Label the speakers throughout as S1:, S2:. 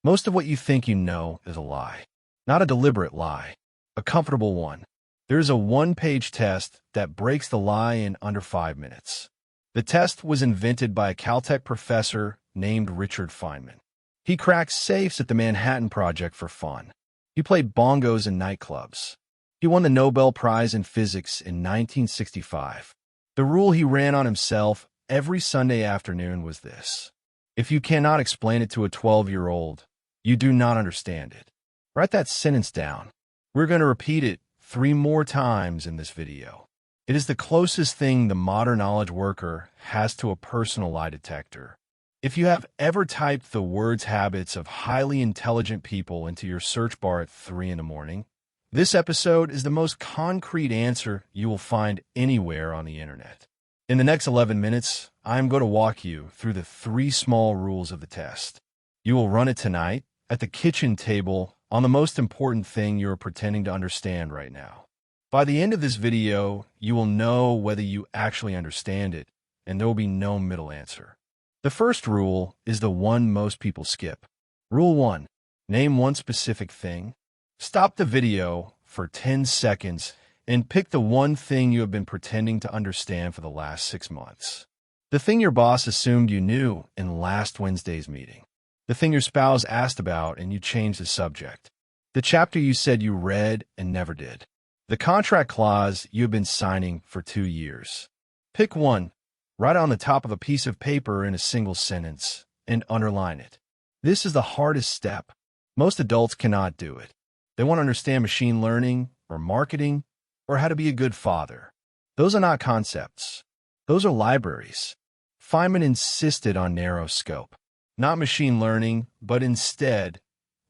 S1: Most of what you think you know is a lie. Not a deliberate lie, a comfortable one. There's a one-page test that breaks the lie in under 5 minutes. The test was invented by a Caltech professor named Richard Feynman. He cracked safes at the Manhattan Project for fun. He played bongos in nightclubs. He won the Nobel Prize in physics in 1965. The rule he ran on himself every Sunday afternoon was this: if you cannot explain it to a 12-year-old, you do not understand it. Write that sentence down. We're going to repeat it 3 more times in this video. It is the closest thing the modern knowledge worker has to a personal lie detector. If you have ever typed the words habits of highly intelligent people into your search bar at 3 in the morning, this episode is the most concrete answer you will find anywhere on the internet. In the next 11 minutes, I'm going to walk you through the 3 small rules of the test. You will run it tonight, at the kitchen table, on the most important thing you are pretending to understand right now. By the end of this video, you will know whether you actually understand it, and there will be no middle answer. The first rule is the one most people skip. Rule 1. Name one specific thing. Stop the video for 10 seconds and pick the one thing you have been pretending to understand for the last 6 months. The thing your boss assumed you knew in last Wednesday's meeting. The thing your spouse asked about and you changed the subject. The chapter you said you read and never did. The contract clause you have been signing for 2 years. Pick one. Write it on the top of a piece of paper in a single sentence and underline it. This is the hardest step. Most adults cannot do it. They want to understand machine learning or marketing or how to be a good father. Those are not concepts. Those are libraries. Feynman insisted on narrow scope. Not machine learning, but instead,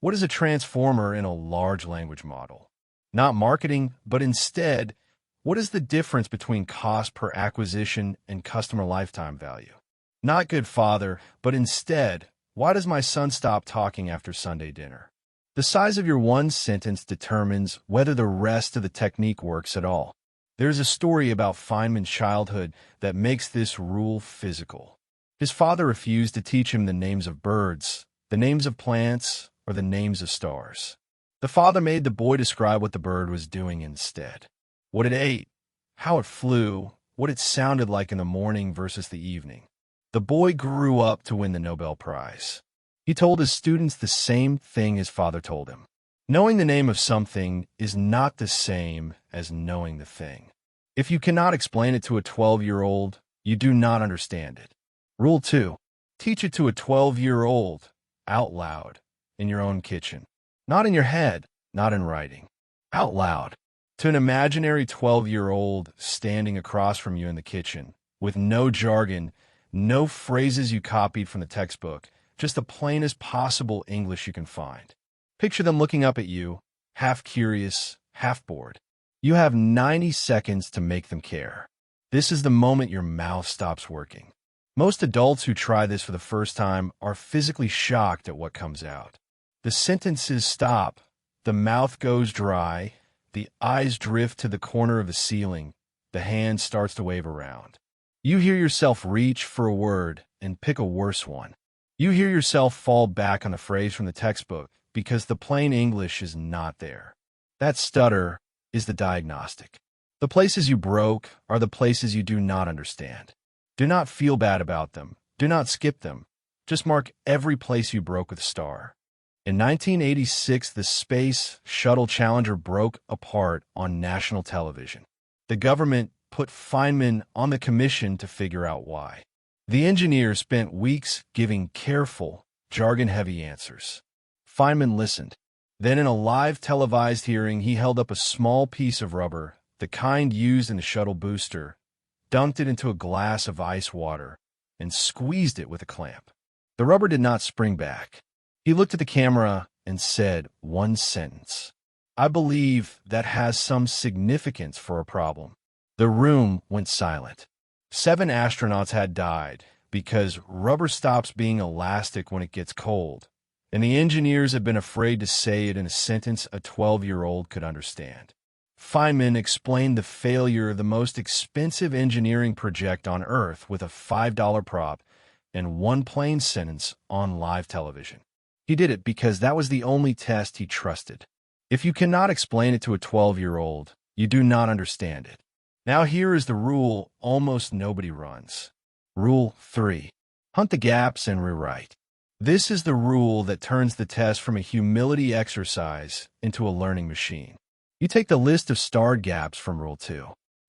S1: what is a transformer in a large language model? Not marketing, but instead, what is the difference between cost per acquisition and customer lifetime value? Not good father, but instead, why does my son stop talking after Sunday dinner? The size of your one sentence determines whether the rest of the technique works at all. There's a story about Feynman's childhood that makes this rule physical. His father refused to teach him the names of birds, the names of plants, or the names of stars. The father made the boy describe what the bird was doing instead. What it ate, how it flew, what it sounded like in the morning versus the evening. The boy grew up to win the Nobel Prize. He told his students the same thing his father told him. Knowing the name of something is not the same as knowing the thing. If you cannot explain it to a 12-year-old, you do not understand it. Rule 2. Teach it to a 12-year-old, out loud, in your own kitchen. Not in your head, not in writing. Out loud. To an imaginary 12-year-old standing across from you in the kitchen, with no jargon, no phrases you copied from the textbook, just the plainest possible English you can find. Picture them looking up at you, half curious, half bored. You have 90 seconds to make them care. This is the moment your mouth stops working. Most adults who try this for the first time are physically shocked at what comes out. The sentences stop, the mouth goes dry, the eyes drift to the corner of the ceiling, the hand starts to wave around. You hear yourself reach for a word and pick a worse one. You hear yourself fall back on a phrase from the textbook because the plain English is not there. That stutter is the diagnostic. The places you broke are the places you do not understand. Do not feel bad about them. Do not skip them. Just mark every place you broke with a star. In 1986, the Space Shuttle Challenger broke apart on national television. The government put Feynman on the commission to figure out why. The engineer spent weeks giving careful, jargon-heavy answers. Feynman listened. Then in a live televised hearing, he held up a small piece of rubber, the kind used in the shuttle booster, dunked it into a glass of ice water, and squeezed it with a clamp. The rubber did not spring back. He looked at the camera and said one sentence. I believe that has some significance for a problem. The room went silent. 7 astronauts had died because rubber stops being elastic when it gets cold, and the engineers had been afraid to say it in a sentence a 12-year-old could understand. Feynman explained the failure of the most expensive engineering project on Earth with a $5 prop and one plain sentence on live television. He did it because that was the only test he trusted. If you cannot explain it to a 12-year-old, you do not understand it. Now here is the rule almost nobody runs. Rule 3. Hunt the gaps and rewrite. This is the rule that turns the test from a humility exercise into a learning machine. You take the list of starred gaps from Rule 2.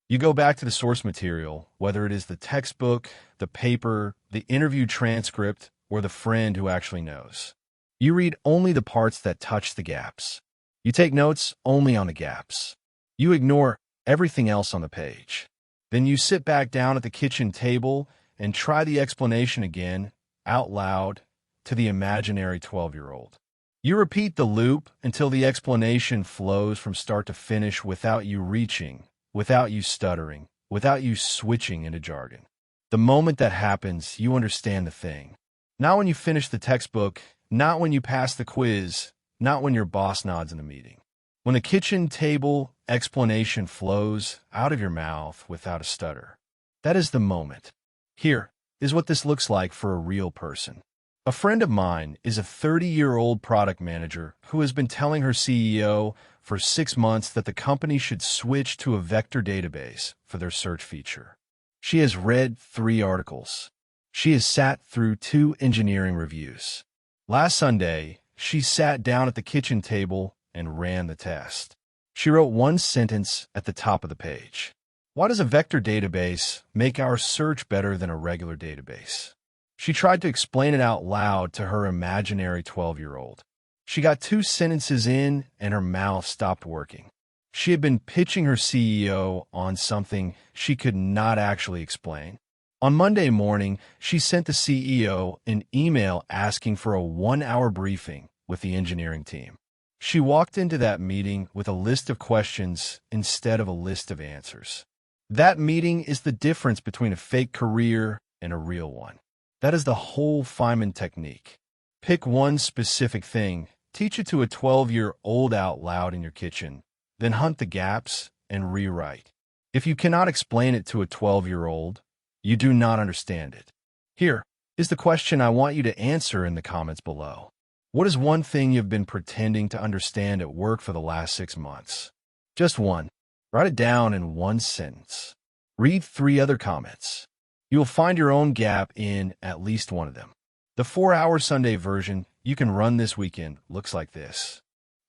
S1: You go back to the source material, whether it is the textbook, the paper, the interview transcript, or the friend who actually knows. You read only the parts that touch the gaps. You take notes only on the gaps. You ignore everything else on the page. Then you sit back down at the kitchen table and try the explanation again, out loud, to the imaginary 12-year-old. You repeat the loop until the explanation flows from start to finish without you reaching, without you stuttering, without you switching into jargon. The moment that happens, you understand the thing. Not when you finish the textbook, not when you pass the quiz, not when your boss nods in a meeting. When the kitchen table explanation flows out of your mouth without a stutter. That is the moment. Here is what this looks like for a real person. A friend of mine is a 30-year-old product manager who has been telling her CEO for 6 months that the company should switch to a vector database for their search feature. She has read 3 articles. She has sat through 2 engineering reviews. Last Sunday, she sat down at the kitchen table and ran the test. She wrote 1 sentence at the top of the page. Why does a vector database make our search better than a regular database? She tried to explain it out loud to her imaginary 12-year-old. She got 2 sentences in and her mouth stopped working. She had been pitching her CEO on something she could not actually explain. On Monday morning, she sent the CEO an email asking for a 1-hour briefing with the engineering team. She walked into that meeting with a list of questions instead of a list of answers. That meeting is the difference between a fake career and a real one. That is the whole Feynman technique. Pick one specific thing, teach it to a 12-year-old out loud in your kitchen, then hunt the gaps and rewrite. If you cannot explain it to a 12-year-old, you do not understand it. Here is the question I want you to answer in the comments below. What is one thing you've been pretending to understand at work for the last 6 months? Just one. Write it down in 1 sentence. Read 3 other comments. You will find your own gap in at least one of them. The 4-hour Sunday version you can run this weekend looks like this.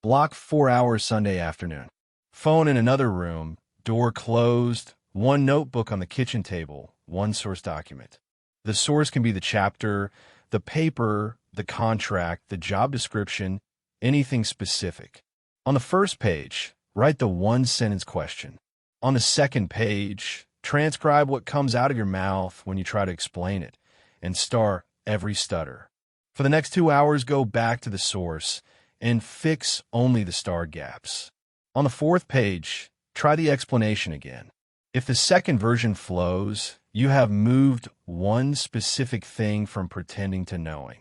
S1: Block 4 hours Sunday afternoon. Phone in another room, door closed, 1 notebook on the kitchen table, 1 source document. The source can be the chapter, the paper, the contract, the job description, anything specific. On the first page, write the 1-sentence question. On the second page, transcribe what comes out of your mouth when you try to explain it, and star every stutter. For the next 2 hours, go back to the source and fix only the starred gaps. On the 4th page, try the explanation again. If the second version flows, you have moved 1 specific thing from pretending to knowing.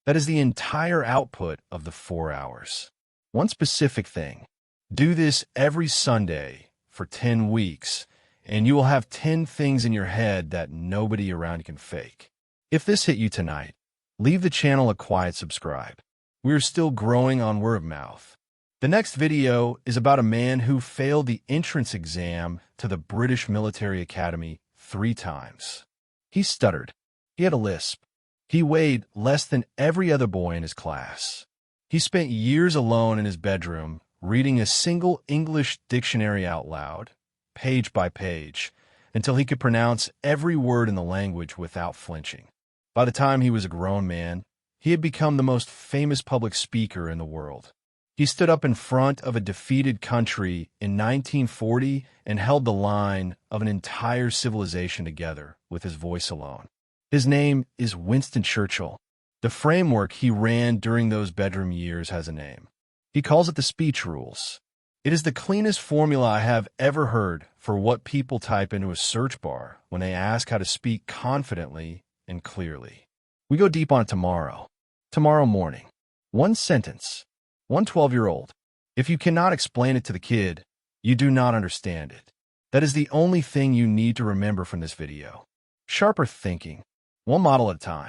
S1: That is the entire output of the 4 hours. 1 specific thing. Do this every Sunday for 10 weeks, and you will have 10 things in your head that nobody around you can fake. If this hit you tonight, leave the channel a quiet subscribe. We are still growing on word of mouth. The next video is about a man who failed the entrance exam to the British Military Academy 3 times. He stuttered. He had a lisp. He weighed less than every other boy in his class. He spent years alone in his bedroom, reading a single English dictionary out loud, page by page, until he could pronounce every word in the language without flinching. By the time he was a grown man, he had become the most famous public speaker in the world. He stood up in front of a defeated country in 1940 and held the line of an entire civilization together with his voice alone. His name is Winston Churchill. The framework he ran during those bedroom years has a name. He calls it the speech rules. It is the cleanest formula I have ever heard for what people type into a search bar when they ask how to speak confidently and clearly. We go deep on it tomorrow. Tomorrow morning. 1 sentence. 1 12-year-old. If you cannot explain it to the kid, you do not understand it. That is the only thing you need to remember from this video. Sharper thinking. 1 model at a time.